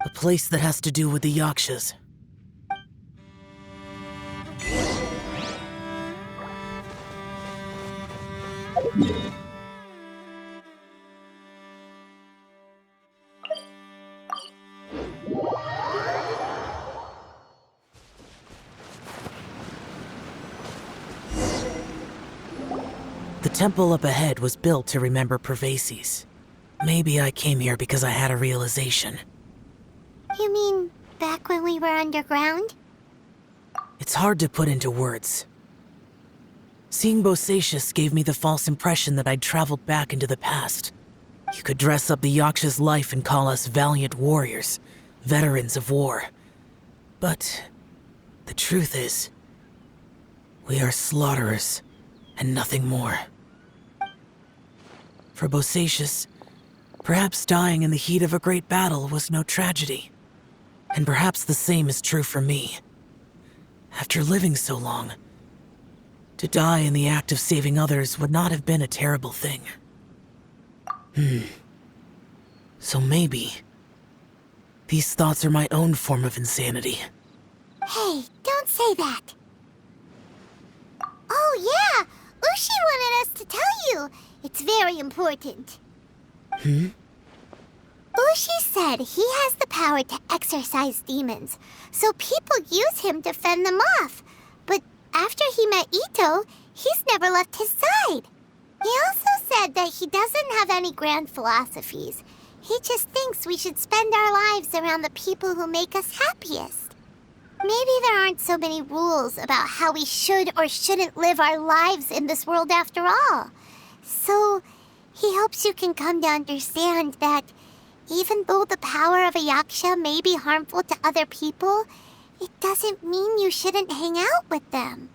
A place that has to do with the Yakshas. The temple up ahead was built to remember Pervases. Maybe I came here because I had a realization. You mean back when we were underground? It's hard to put into words. Seeing Bosacius gave me the false impression that I'd traveled back into the past. You could dress up the Yaksha's life and call us valiant warriors, veterans of war. But the truth is, we are slaughterers and nothing more. For Bosacius, perhaps dying in the heat of a great battle was no tragedy. And perhaps the same is true for me. After living so long, to die in the act of saving others would not have been a terrible thing. So maybe these thoughts are my own form of insanity. Hey, don't say that. Oh yeah, Ushi wanted us to tell you. It's very important. Ushi said he has the power to exorcise demons, so people use him to fend them off. But after he met Ito, he's never left his side. He also said that he doesn't have any grand philosophies. He just thinks we should spend our lives around the people who make us happiest. Maybe there aren't so many rules about how we should or shouldn't live our lives in this world after all. So, he hopes you can come to understand that even though the power of a yaksha may be harmful to other people, it doesn't mean you shouldn't hang out with them.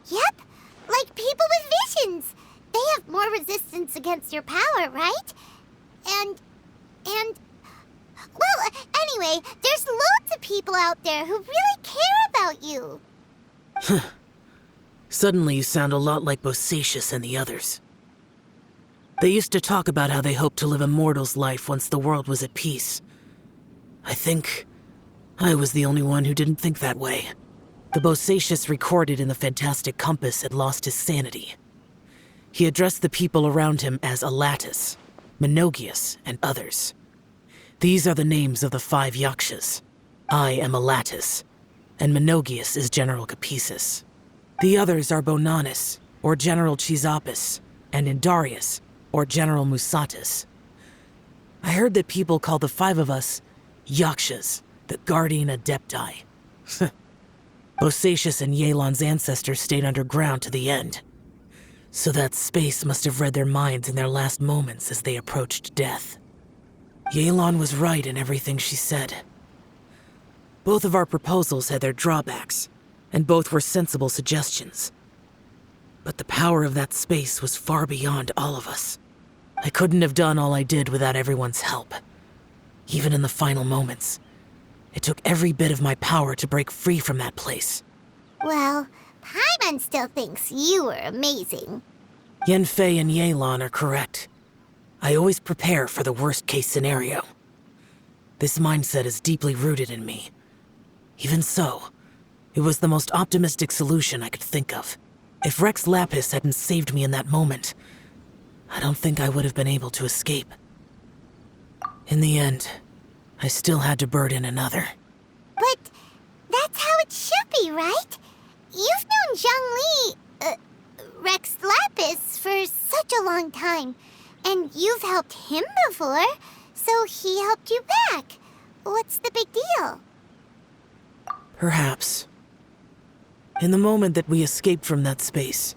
Yep, like people with visions. They have more resistance against your power, right? Well, anyway, there's loads of people out there who really care about you. Suddenly you sound a lot like Bosacius and the others. They used to talk about how they hoped to live a mortal's life once the world was at peace. I think I was the only one who didn't think that way. The Bosacius recorded in the Fantastic Compass had lost his sanity. He addressed the people around him as Alatus, Menogius, and others. These are the names of the 5 Yakshas. I am Alatus, and Menogius is General Capisis. The others are Bonanis, or General Chisapis, and Indarius, or General Musatus. I heard that people call the 5 of us Yakshas, the Guardian Adepti. Bosacius and Yelan's ancestors stayed underground to the end. So that space must have read their minds in their last moments as they approached death. Yelan was right in everything she said. Both of our proposals had their drawbacks, and both were sensible suggestions. But the power of that space was far beyond all of us. I couldn't have done all I did without everyone's help. Even in the final moments, it took every bit of my power to break free from that place. Well, Paimon still thinks you were amazing. Yanfei and Yelan are correct. I always prepare for the worst-case scenario. This mindset is deeply rooted in me. Even so, it was the most optimistic solution I could think of. If Rex Lapis hadn't saved me in that moment, I don't think I would have been able to escape. In the end, I still had to burden another. But that's how it should be, right? You've known Zhang Li, Rex Lapis, for such a long time. And you've helped him before, so he helped you back. What's the big deal? Perhaps. In the moment that we escaped from that space,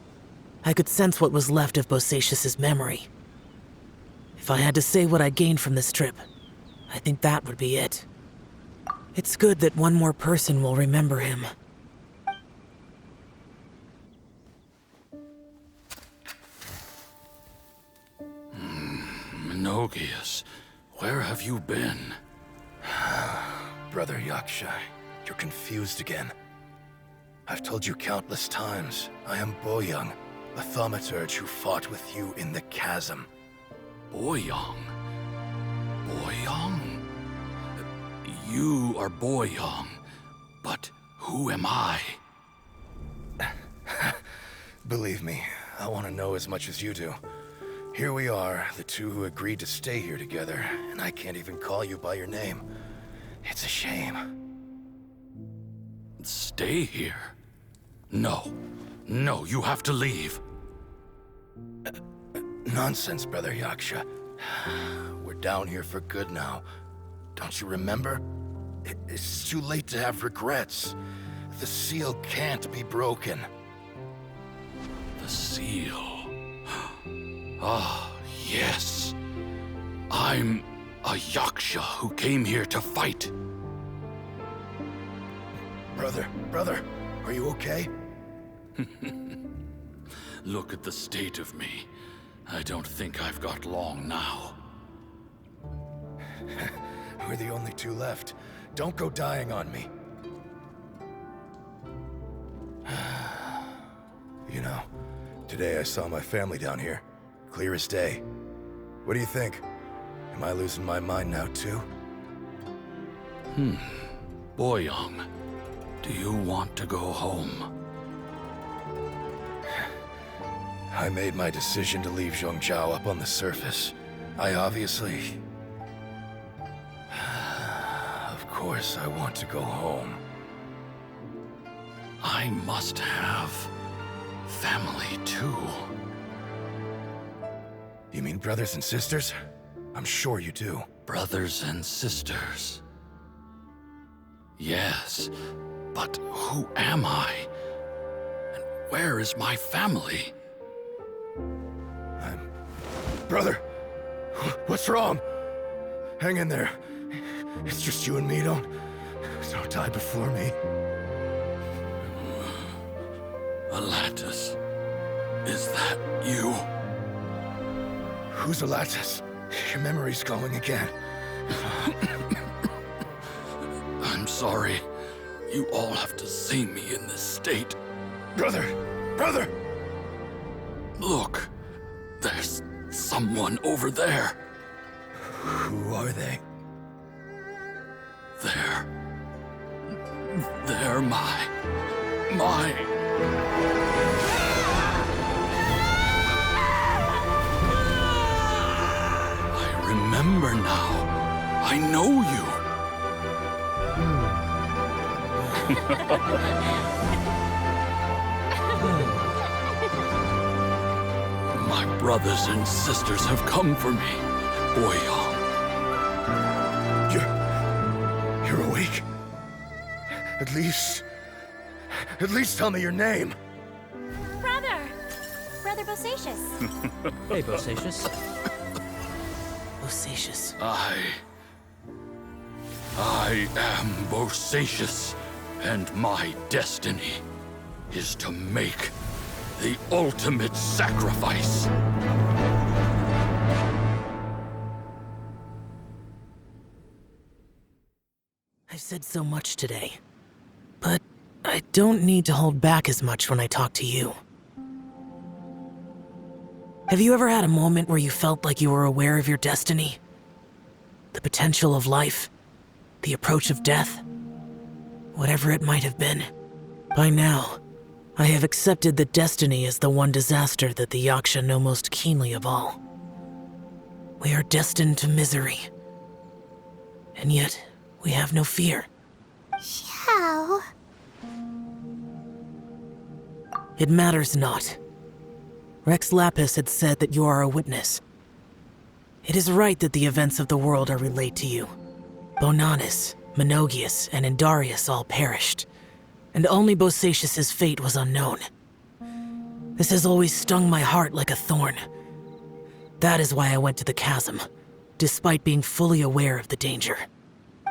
I could sense what was left of Bosacius's memory. If I had to say what I gained from this trip, I think that would be it. It's good that one more person will remember him. Menogius, where have you been? Brother Yaksha, you're confused again. I've told you countless times, I am Boyoung, a thaumaturge who fought with you in the chasm. Boyong? Boyong? You are Boyong, but who am I? Believe me, I want to know as much as you do. Here we are, the two who agreed to stay here together, and I can't even call you by your name. It's a shame. Stay here? No. No, you have to leave. Nonsense, Brother Yaksha. We're down here for good now. Don't you remember? It's too late to have regrets. The seal can't be broken. The seal. Ah, yes. I'm a Yaksha who came here to fight. Brother, are you okay? Look at the state of me. I don't think I've got long now. We're the only two left. Don't go dying on me. You know, today I saw my family down here. Clear as day. What do you think? Am I losing my mind now too? Boyong, do you want to go home? I made my decision to leave Zhongzhou up on the surface. I obviously... Of course I want to go home. I must have family too. You mean brothers and sisters? I'm sure you do. Brothers and sisters. Yes, but who am I? And where is my family? Brother! What's wrong? Hang in there. It's just you and me, don't die before me. Alatus, is that you? Who's Alatus? Your memory's going again. I'm sorry. You all have to see me in this state. Brother! Look, there's someone over there. Who are they? They're my... I remember now. I know you. My brothers and sisters have come for me, Boyong. You're awake? At least tell me your name. Brother Bosacious. Hey, Bosacious. Bosacious. I am Bosacious, and my destiny is to make the ultimate sacrifice. I've said so much today, but I don't need to hold back as much when I talk to you. Have you ever had a moment where you felt like you were aware of your destiny? The potential of life? The approach of death? Whatever it might have been. By now, I have accepted that destiny is the one disaster that the Yaksha know most keenly of all. We are destined to misery. And yet, we have no fear. Xiao. It matters not. Rex Lapis had said that you are a witness. It is right that the events of the world are relayed to you. Bonanis, Menogius, and Indarius all perished, and only Bosacious's fate was unknown. This has always stung my heart like a thorn. That is why I went to the chasm, despite being fully aware of the danger.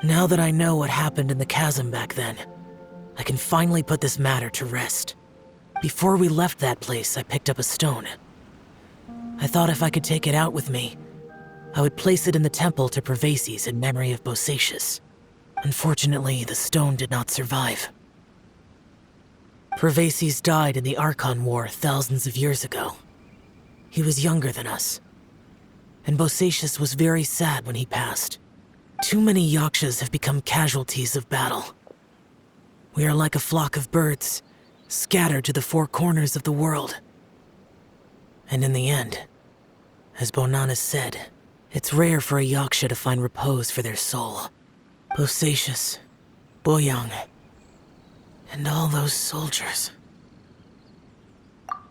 Now that I know what happened in the chasm back then, I can finally put this matter to rest. Before we left that place, I picked up a stone. I thought if I could take it out with me, I would place it in the temple to Pervases in memory of Bosacious. Unfortunately, the stone did not survive. Pervases died in the Archon War thousands of years ago. He was younger than us. and Bosacius was very sad when he passed. Too many Yakshas have become casualties of battle. We are like a flock of birds, scattered to the four corners of the world. And in the end, as Bonanas said, it's rare for a Yaksha to find repose for their soul. Bosacius, Boyang, and all those soldiers.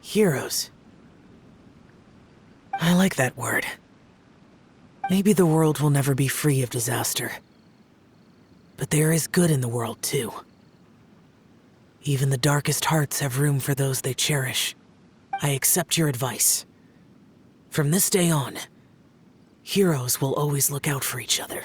Heroes. I like that word. Maybe the world will never be free of disaster. But there is good in the world, too. Even the darkest hearts have room for those they cherish. I accept your advice. From this day on, heroes will always look out for each other.